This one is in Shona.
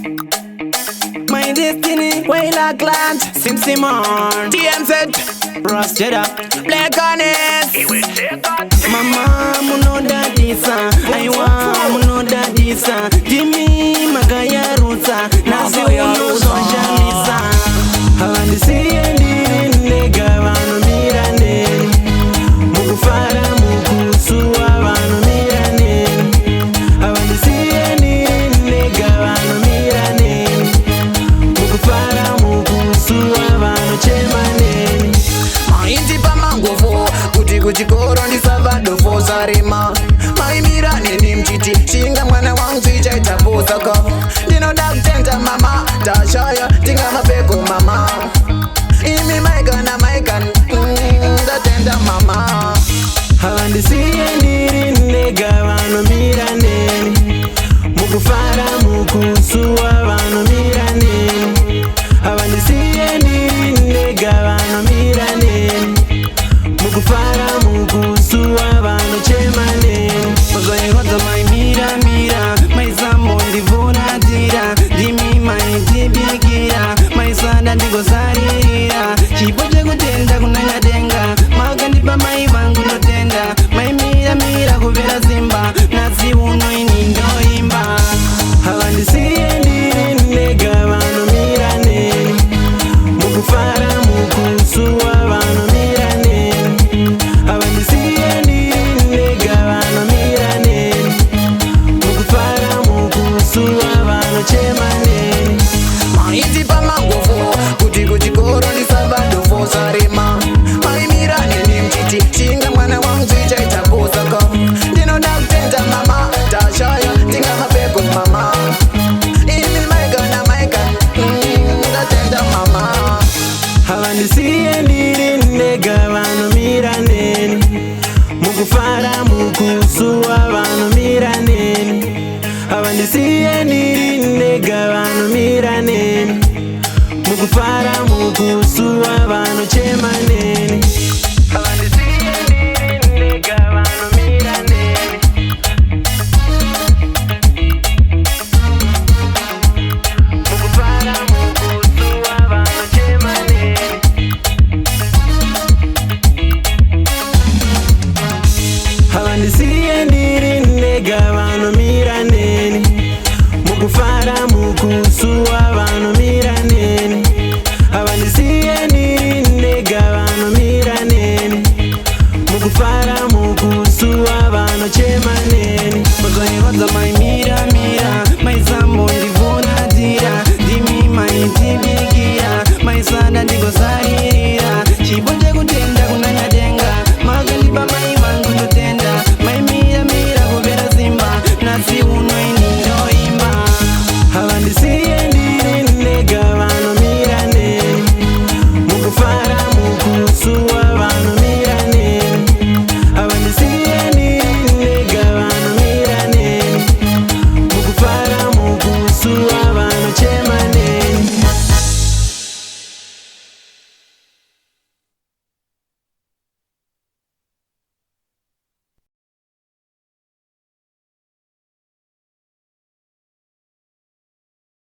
My destiny, Wayla Glad, Sim Simon, TMZ, Ross Jeda, Black Honest. Mama, muno dadisa, Aiwa, muno dadisa, Jimmy, Magaya Ruta, Nazi Unuzo Jalisa. Hawandisi endi nega wano mirane, Mugufara mukusuwa wano mirane. Hawandisi endi nega wano mirane, Mugufara mukusuwa wano chemane. Maiti pamangovo, kuti kuchikoro ndisavado fosarema. Maimirane ni mchiti, shinga mwana wangu chichaita posaka. Ndinoda kutenda mama, tashaya, tinga mapeko mama. Imi maigana maigana, ndatenda mama. Hawandisi endi nega wano mirane, Mugufara mukusuwa wano mirane. Hawandisi endi nega wano mirane, Mugufara mukusuwa wano chemane. Magoye hoto mai mira, mai sambo ndivuna tira, Jimmy mai tibigira, mai sada ndigo sarira. Chipoche kutenda kunanga denga, makandipa mai vangu notenda. Mai mira kuvera simba, nasi uno ini ndoimba. Hawandisi endi nega wano mirane, Mugufara mukusuwa wano mirane. Hawandisi endi nega wano mirane, Mugufara mukusuwa wano chemane. Maiti pamangovo, kuti kuchikoro ndisavado fosarema. Maimirane ni mchiti, shinga mwana wangu chichaita posaka. Ndinoda kutenda mama, tashaya, tinga mapeko mama. Imi maigana maigana, ndatenda mama. Hawandisi endi nega wano mirane, Mugufara mukusuwa wano mirane. Hawandisi endi nega wano mirane, Mugufara mukusuwa wano chemane.